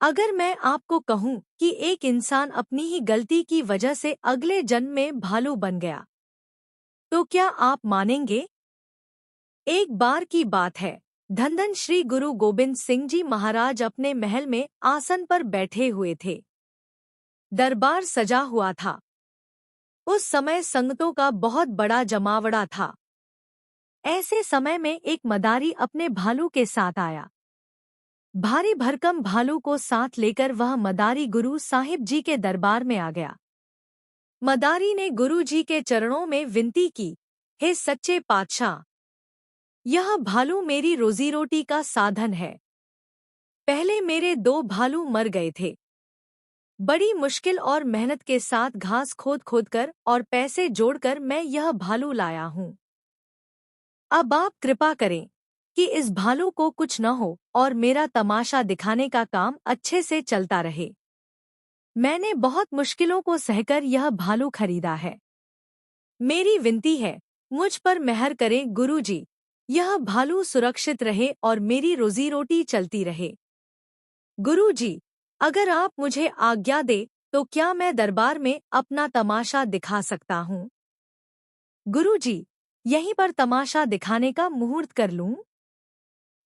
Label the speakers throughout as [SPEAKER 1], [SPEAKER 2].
[SPEAKER 1] अगर मैं आपको कहूं कि एक इंसान अपनी ही गलती की वजह से अगले जन्म में भालू बन गया, तो क्या आप मानेंगे? एक बार की बात है। धन श्री गुरु गोबिंद सिंह जी महाराज अपने महल में आसन पर बैठे हुए थे। दरबार सजा हुआ था। उस समय संगतों का बहुत बड़ा जमावड़ा था। ऐसे समय में एक मदारी अपने भालू के साथ आया। भारी भरकम भालू को साथ लेकर वह मदारी गुरु साहिब जी के दरबार में आ गया। मदारी ने गुरु जी के चरणों में विनती की, हे सच्चे पातशाह, यह भालू मेरी रोजी रोटी का साधन है। पहले मेरे 2 भालू मर गए थे। बड़ी मुश्किल और मेहनत के साथ घास खोद खोद कर और पैसे जोड़कर मैं यह भालू लाया हूँ। अब आप कृपा करें कि इस भालू को कुछ न हो और मेरा तमाशा दिखाने का काम अच्छे से चलता रहे। मैंने बहुत मुश्किलों को सहकर यह भालू खरीदा है। मेरी विनती है, मुझ पर मेहर करें गुरुजी, यह भालू सुरक्षित रहे और मेरी रोजी रोटी चलती रहे। गुरुजी, अगर आप मुझे आज्ञा दे तो क्या मैं दरबार में अपना तमाशा दिखा सकता हूँ? गुरुजी, यहीं पर तमाशा दिखाने का मुहूर्त कर लूं?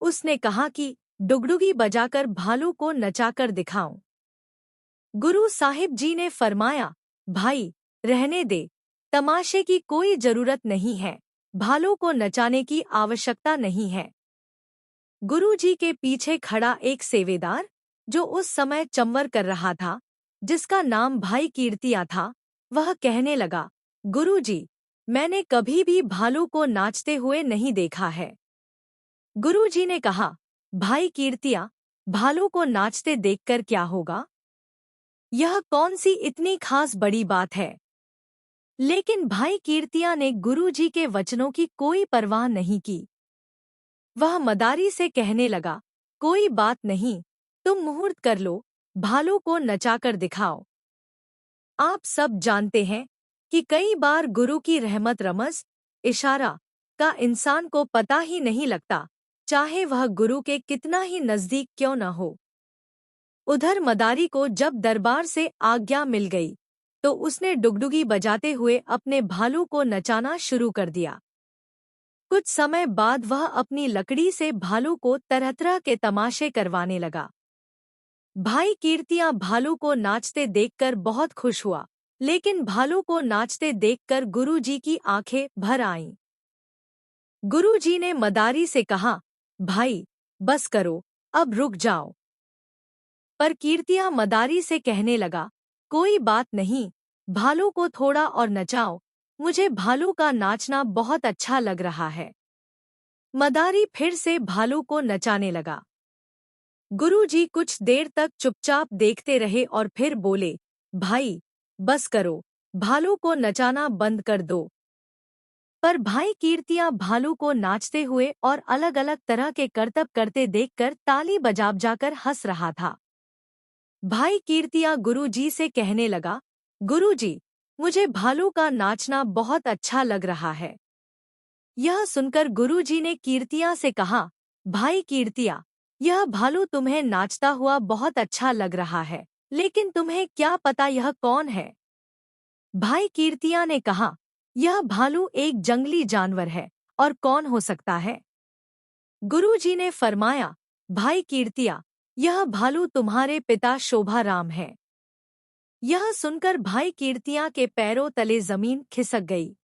[SPEAKER 1] उसने कहा कि डुगडुगी बजाकर भालू को नचाकर दिखाऊं। गुरु साहिब जी ने फरमाया, भाई रहने दे, तमाशे की कोई जरूरत नहीं है, भालू को नचाने की आवश्यकता नहीं है। गुरु जी के पीछे खड़ा एक सेवेदार, जो उस समय चंवर कर रहा था, जिसका नाम भाई कीर्तिया था, वह कहने लगा, गुरु जी, मैंने कभी भी भालू को नाचते हुए नहीं देखा है। गुरु जी ने कहा, भाई कीर्तिया, भालू को नाचते देखकर क्या होगा? यह कौन सी इतनी खास बड़ी बात है? लेकिन भाई कीर्तिया ने गुरु जी के वचनों की कोई परवाह नहीं की। वह मदारी से कहने लगा, कोई बात नहीं, तुम मुहूर्त कर लो, भालू को नचाकर दिखाओ। आप सब जानते हैं कि कई बार गुरु की रहमत रमज, इशारा का इंसान को पता ही नहीं लगता, चाहे वह गुरु के कितना ही नजदीक क्यों न हो। उधर मदारी को जब दरबार से आज्ञा मिल गई, तो उसने डुगडुगी बजाते हुए अपने भालू को नचाना शुरू कर दिया। कुछ समय बाद वह अपनी लकड़ी से भालू को तरह तरह के तमाशे करवाने लगा। भाई कीर्तिया भालू को नाचते देखकर बहुत खुश हुआ, लेकिन भालू को नाचते देखकर गुरुजी की आंखें भर आईं। गुरुजी ने मदारी से कहा, भाई बस करो, अब रुक जाओ। पर कीर्तिया मदारी से कहने लगा, कोई बात नहीं, भालू को थोड़ा और नचाओ, मुझे भालू का नाचना बहुत अच्छा लग रहा है। मदारी फिर से भालू को नचाने लगा। गुरुजी कुछ देर तक चुपचाप देखते रहे और फिर बोले, भाई बस करो, भालू को नचाना बंद कर दो। पर भाई कीर्तिया भालू को नाचते हुए और अलग अलग तरह के करतब करते देखकर ताली बजाकर हंस रहा था। भाई कीर्तिया गुरुजी से कहने लगा, गुरुजी, मुझे भालू का नाचना बहुत अच्छा लग रहा है। यह सुनकर गुरुजी ने कीर्तिया से कहा, भाई कीर्तिया, यह भालू तुम्हें नाचता हुआ बहुत अच्छा लग रहा है, लेकिन तुम्हें क्या पता यह कौन है? भाई कीर्तिया ने कहा, यह भालू एक जंगली जानवर है, और कौन हो सकता है? गुरुजी ने फरमाया, भाई कीर्तिया, यह भालू तुम्हारे पिता शोभा राम है। यह सुनकर भाई कीर्तिया के पैरों तले जमीन खिसक गई।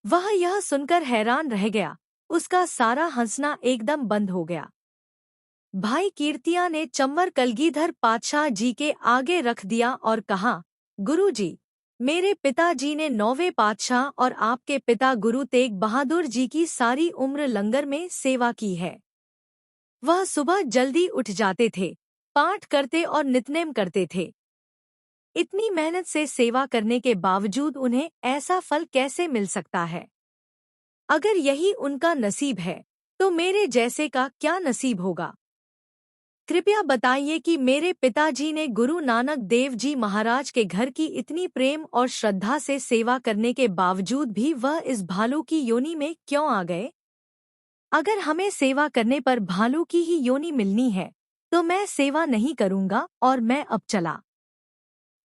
[SPEAKER 1] वह यह सुनकर हैरान रह गया, उसका सारा हंसना एकदम बंद हो गया। भाई कीर्तिया ने चंवर कलगीधर पातशाह जी के आगे रख दिया और कहा, गुरुजी, मेरे पिताजी ने 9वें पातशाह और आपके पिता गुरु तेग बहादुर जी की सारी उम्र लंगर में सेवा की है। वह सुबह जल्दी उठ जाते थे, पाठ करते और नितनेम करते थे। इतनी मेहनत से सेवा करने के बावजूद उन्हें ऐसा फल कैसे मिल सकता है? अगर यही उनका नसीब है, तो मेरे जैसे का क्या नसीब होगा? कृपया बताइए कि मेरे पिताजी ने गुरु नानक देव जी महाराज के घर की इतनी प्रेम और श्रद्धा से सेवा करने के बावजूद भी वह इस भालू की योनि में क्यों आ गए? अगर हमें सेवा करने पर भालू की ही योनि मिलनी है, तो मैं सेवा नहीं करूंगा और मैं अब चला।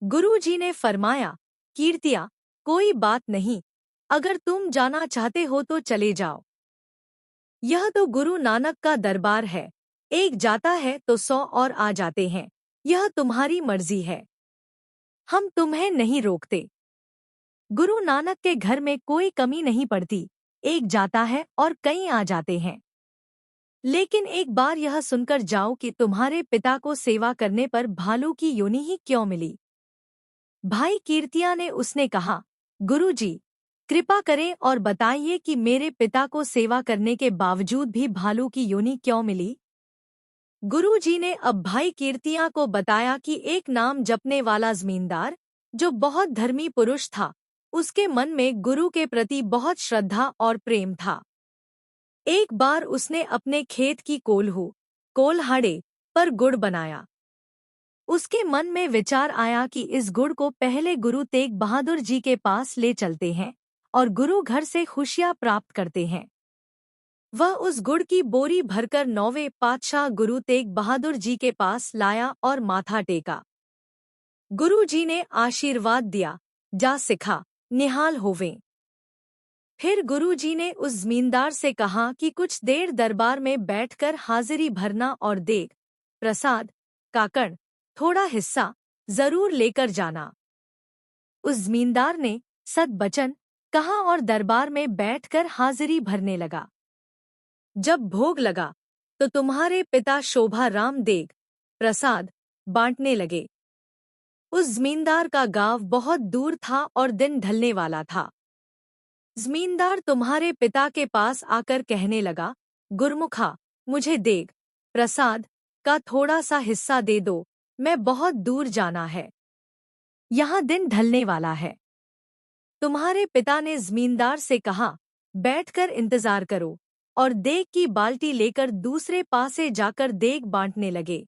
[SPEAKER 1] गुरुजी ने फरमाया, कीर्तिया, कोई बात नहीं, अगर तुम जाना चाहते हो तो चले जाओ। यह तो गुरु नानक का दरबार है, एक जाता है तो 100 और आ जाते हैं, यह तुम्हारी मर्जी है, हम तुम्हें नहीं रोकते। गुरु नानक के घर में कोई कमी नहीं पड़ती, एक जाता है और कई आ जाते हैं। लेकिन एक बार यह सुनकर जाओ कि तुम्हारे पिता को सेवा करने पर भालू की योनि ही क्यों मिली। भाई कीर्तिया ने उसने कहा, गुरुजी, कृपा करें और बताइए कि मेरे पिता को सेवा करने के बावजूद भी भालू की योनि क्यों मिली। गुरुजी ने अब भाई कीर्तिया को बताया कि एक नाम जपने वाला जमींदार, जो बहुत धर्मी पुरुष था, उसके मन में गुरु के प्रति बहुत श्रद्धा और प्रेम था। एक बार उसने अपने खेत की कोल्हाड़े पर गुड़ बनाया। उसके मन में विचार आया कि इस गुड़ को पहले गुरु तेग बहादुर जी के पास ले चलते हैं और गुरु घर से खुशियां प्राप्त करते हैं। वह उस गुड़ की बोरी भरकर 9वें पातशाह गुरु तेग बहादुर जी के पास लाया और माथा टेका। गुरु जी ने आशीर्वाद दिया, जा सिखा, निहाल होवें। फिर गुरुजी ने उस जमींदार से कहा कि कुछ देर दरबार में बैठकर हाजिरी भरना और देग, प्रसाद, काकड़, थोड़ा हिस्सा जरूर लेकर जाना। उस जमींदार ने सद बचन कहा और दरबार में बैठकर हाजिरी भरने लगा। जब भोग लगा तो तुम्हारे पिता शोभा राम देग, प्रसाद बांटने लगे। उस जमींदार का गांव बहुत दूर था और दिन ढलने वाला था। जमींदार तुम्हारे पिता के पास आकर कहने लगा, गुरमुखा, मुझे देग, प्रसाद का थोड़ा सा हिस्सा दे दो, मैं बहुत दूर जाना है, यहाँ दिन ढलने वाला है। तुम्हारे पिता ने जमींदार से कहा, बैठकर इंतजार करो, और देग की बाल्टी लेकर दूसरे पासे जाकर देग बांटने लगे।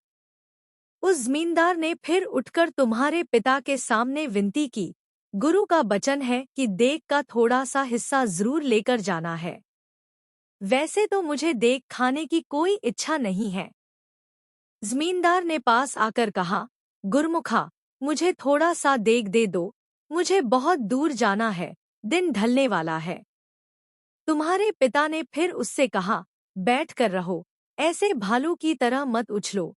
[SPEAKER 1] उस जमींदार ने फिर उठकर तुम्हारे पिता के सामने विनती की, गुरु का वचन है कि देग का थोड़ा सा हिस्सा जरूर लेकर जाना है। वैसे तो मुझे देग खाने की कोई इच्छा नहीं है। जमींदार ने पास आकर कहा, गुरमुखा, मुझे थोड़ा सा देग दे दो, मुझे बहुत दूर जाना है, दिन ढलने वाला है। तुम्हारे पिता ने फिर उससे कहा, बैठ कर रहो, ऐसे भालू की तरह मत उछलो।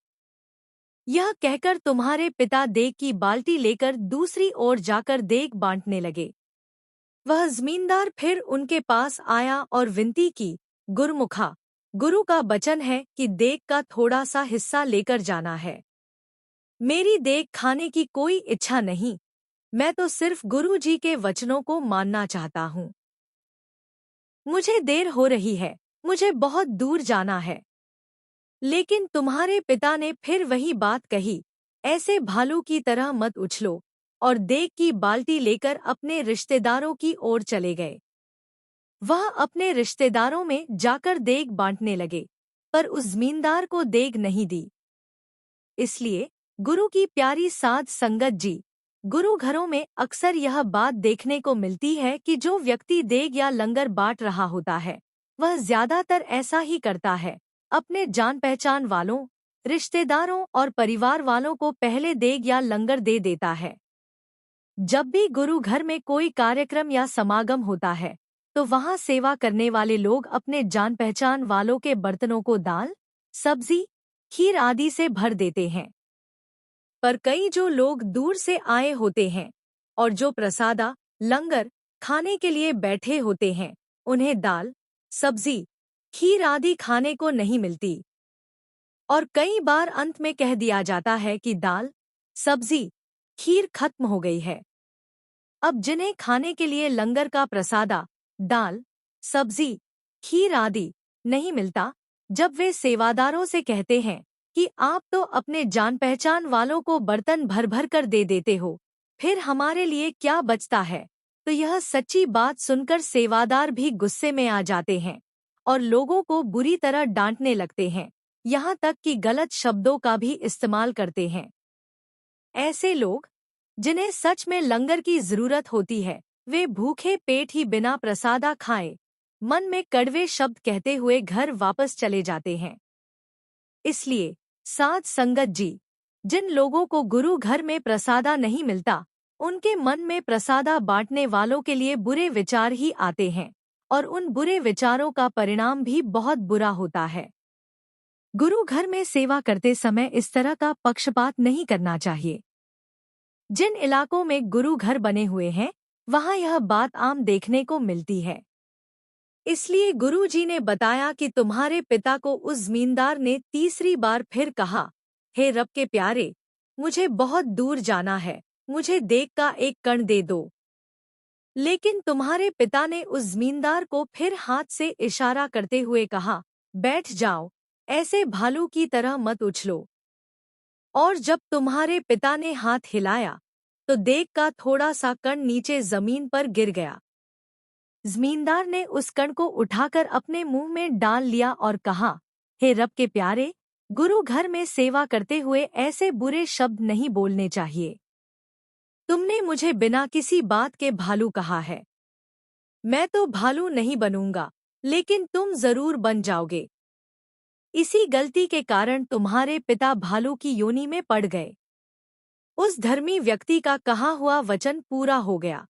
[SPEAKER 1] यह कहकर तुम्हारे पिता देग की बाल्टी लेकर दूसरी ओर जाकर देग बांटने लगे। वह जमींदार फिर उनके पास आया और विनती की, गुरमुखा, गुरु का वचन है कि देग का थोड़ा सा हिस्सा लेकर जाना है। मेरी देग खाने की कोई इच्छा नहीं, मैं तो सिर्फ गुरु जी के वचनों को मानना चाहता हूँ। मुझे देर हो रही है, मुझे बहुत दूर जाना है। लेकिन तुम्हारे पिता ने फिर वही बात कही, ऐसे भालू की तरह मत उछलो, और देग की बाल्टी लेकर अपने रिश्तेदारों की ओर चले गए। वह अपने रिश्तेदारों में जाकर देग बांटने लगे, पर उस जमींदार को देग नहीं दी। इसलिए गुरु की प्यारी साध संगत जी, गुरु घरों में अक्सर यह बात देखने को मिलती है कि जो व्यक्ति देग या लंगर बांट रहा होता है, वह ज्यादातर ऐसा ही करता है, अपने जान पहचान वालों, रिश्तेदारों और परिवार वालों को पहले देग या लंगर दे देता है। जब भी गुरु घर में कोई कार्यक्रम या समागम होता है, तो वहां सेवा करने वाले लोग अपने जान पहचान वालों के बर्तनों को दाल, सब्जी, खीर आदि से भर देते हैं। पर कई जो लोग दूर से आए होते हैं और जो प्रसादा, लंगर खाने के लिए बैठे होते हैं, उन्हें दाल, सब्जी, खीर आदि खाने को नहीं मिलती। और कई बार अंत में कह दिया जाता है कि दाल, सब्जी, खीर खत्म हो गई है। अब जिन्हें खाने के लिए लंगर का प्रसादा, दाल, सब्जी, खीर आदि नहीं मिलता, जब वे सेवादारों से कहते हैं कि आप तो अपने जान पहचान वालों को बर्तन भर भर कर दे देते हो, फिर हमारे लिए क्या बचता है, तो यह सच्ची बात सुनकर सेवादार भी गुस्से में आ जाते हैं और लोगों को बुरी तरह डांटने लगते हैं, यहाँ तक कि गलत शब्दों का भी इस्तेमाल करते हैं। ऐसे लोग, जिन्हें सच में लंगर की जरूरत होती है, वे भूखे पेट ही बिना प्रसादा खाए मन में कड़वे शब्द कहते हुए घर वापस चले जाते हैं। इसलिए साध संगत जी। जिन लोगों को गुरु घर में प्रसादा नहीं मिलता, उनके मन में प्रसादा बांटने वालों के लिए बुरे विचार ही आते हैं और उन बुरे विचारों का परिणाम भी बहुत बुरा होता है। गुरु घर में सेवा करते समय इस तरह का पक्षपात नहीं करना चाहिए। जिन इलाकों में गुरु घर बने हुए हैं, वहां यह बात आम देखने को मिलती है। इसलिए गुरुजी ने बताया कि तुम्हारे पिता को उस जमींदार ने तीसरी बार फिर कहा, हे रब के प्यारे, मुझे बहुत दूर जाना है, मुझे देग का एक कण दे दो। लेकिन तुम्हारे पिता ने उस जमींदार को फिर हाथ से इशारा करते हुए कहा, बैठ जाओ, ऐसे भालू की तरह मत उछलो। और जब तुम्हारे पिता ने हाथ हिलाया तो देग का थोड़ा सा कण नीचे जमीन पर गिर गया। जमींदार ने उस कण को उठाकर अपने मुंह में डाल लिया और कहा, हे रब के प्यारे, गुरु घर में सेवा करते हुए ऐसे बुरे शब्द नहीं बोलने चाहिए। तुमने मुझे बिना किसी बात के भालू कहा है। मैं तो भालू नहीं बनूंगा, लेकिन तुम जरूर बन जाओगे। इसी गलती के कारण तुम्हारे पिता भालू की योनि में पड़ गए। उस धर्मी व्यक्ति का कहा हुआ वचन पूरा हो गया।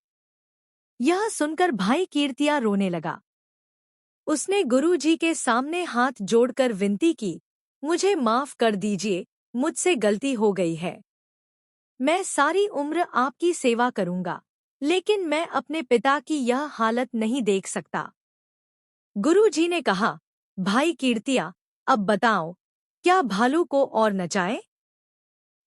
[SPEAKER 1] यह सुनकर भाई कीर्तिया रोने लगा। उसने गुरुजी के सामने हाथ जोड़कर विनती की, मुझे माफ कर दीजिए, मुझसे गलती हो गई है। मैं सारी उम्र आपकी सेवा करूंगा, लेकिन मैं अपने पिता की यह हालत नहीं देख सकता। गुरुजी ने कहा, भाई कीर्तिया, अब बताओ, क्या भालू को और नचाए?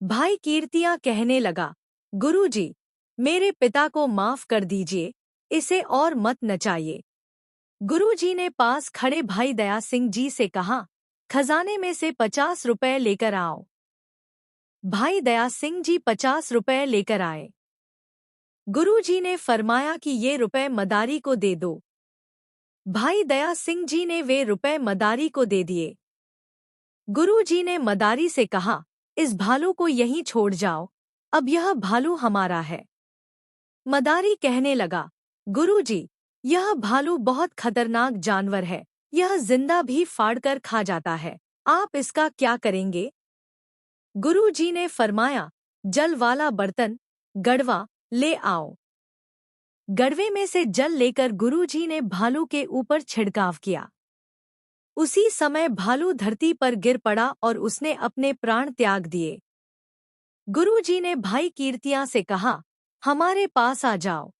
[SPEAKER 1] भाई कीर्तिया कहने लगा, गुरुजी, मेरे पिता को माफ कर दीजिए, इसे और मत नचाइए। गुरुजी ने पास खड़े भाई दया सिंह जी से कहा, खजाने में से 50 रुपए लेकर आओ। भाई दया सिंह जी 50 रुपए लेकर आए। गुरुजी ने फरमाया कि ये रुपए मदारी को दे दो। भाई दया सिंह जी ने वे रुपए मदारी को दे दिए। गुरुजी ने मदारी से कहा, इस भालू को यहीं छोड़ जाओ, अब यह भालू हमारा है। मदारी कहने लगा, गुरुजी, यह भालू बहुत खतरनाक जानवर है, यह जिंदा भी फाड़कर खा जाता है, आप इसका क्या करेंगे? गुरुजी ने फरमाया, जल वाला बर्तन, गड़वा, ले आओ। गड़वे में से जल लेकर गुरुजी ने भालू के ऊपर छिड़काव किया। उसी समय भालू धरती पर गिर पड़ा और उसने अपने प्राण त्याग दिए। गुरुजी ने भाई कीर्तिया से कहा, हमारे पास आ जाओ।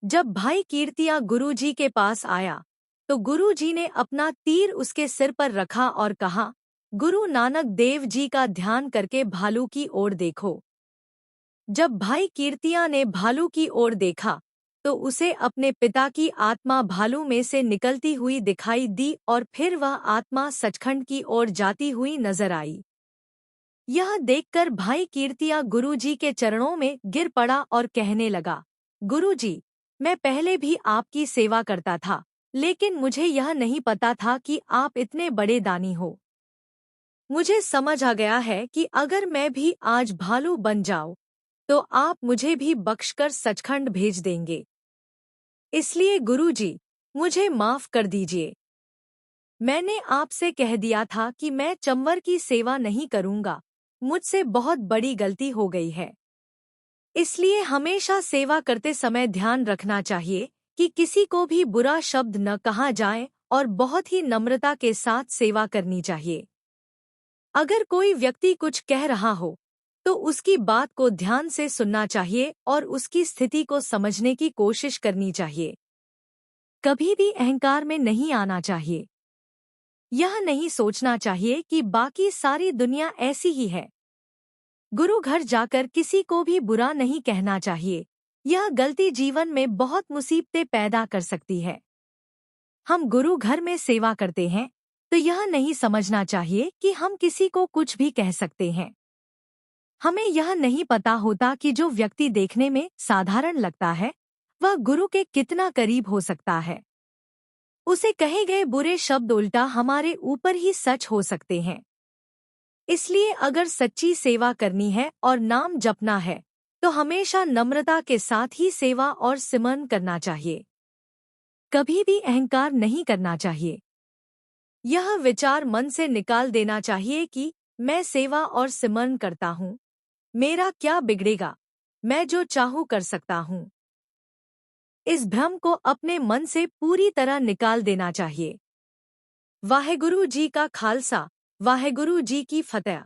[SPEAKER 1] जब भाई कीर्तिया गुरुजी के पास आया, तो गुरुजी ने अपना तीर उसके सिर पर रखा और कहा, गुरु नानक देव जी का ध्यान करके भालू की ओर देखो। जब भाई कीर्तिया ने भालू की ओर देखा, तो उसे अपने पिता की आत्मा भालू में से निकलती हुई दिखाई दी और फिर वह आत्मा सचखंड की ओर जाती हुई नजर आई। यह देखकर भाई कीर्तिया गुरुजी के चरणों में गिर पड़ा और कहने लगा, गुरुजी, मैं पहले भी आपकी सेवा करता था, लेकिन मुझे यह नहीं पता था कि आप इतने बड़े दानी हो। मुझे समझ आ गया है कि अगर मैं भी आज भालू बन जाऊं, तो आप मुझे भी बख्शकर सचखंड भेज देंगे। इसलिए गुरुजी, मुझे माफ कर दीजिए। मैंने आपसे कह दिया था कि मैं चंवर की सेवा नहीं करूंगा, मुझसे बहुत बड़ी गलती हो गई है। इसलिए हमेशा सेवा करते समय ध्यान रखना चाहिए कि किसी को भी बुरा शब्द न कहा जाए और बहुत ही नम्रता के साथ सेवा करनी चाहिए। अगर कोई व्यक्ति कुछ कह रहा हो, तो उसकी बात को ध्यान से सुनना चाहिए और उसकी स्थिति को समझने की कोशिश करनी चाहिए। कभी भी अहंकार में नहीं आना चाहिए। यह नहीं सोचना चाहिए कि बाकी सारी दुनिया ऐसी ही है। गुरु घर जाकर किसी को भी बुरा नहीं कहना चाहिए। यह गलती जीवन में बहुत मुसीबतें पैदा कर सकती है। हम गुरु घर में सेवा करते हैं, तो यह नहीं समझना चाहिए कि हम किसी को कुछ भी कह सकते हैं। हमें यह नहीं पता होता कि जो व्यक्ति देखने में साधारण लगता है, वह गुरु के कितना करीब हो सकता है। उसे कहे गए बुरे शब्द उल्टा हमारे ऊपर ही सच हो सकते हैं। इसलिए अगर सच्ची सेवा करनी है और नाम जपना है, तो हमेशा नम्रता के साथ ही सेवा और सिमरन करना चाहिए। कभी भी अहंकार नहीं करना चाहिए। यह विचार मन से निकाल देना चाहिए कि मैं सेवा और सिमरन करता हूँ। मेरा क्या बिगड़ेगा? मैं जो चाहूँ कर सकता हूँ। इस भ्रम को अपने मन से पूरी तरह निकाल देना चाहिए। वाहेगुरु जी का खालसा, वाहेगुरु जी की फतेह।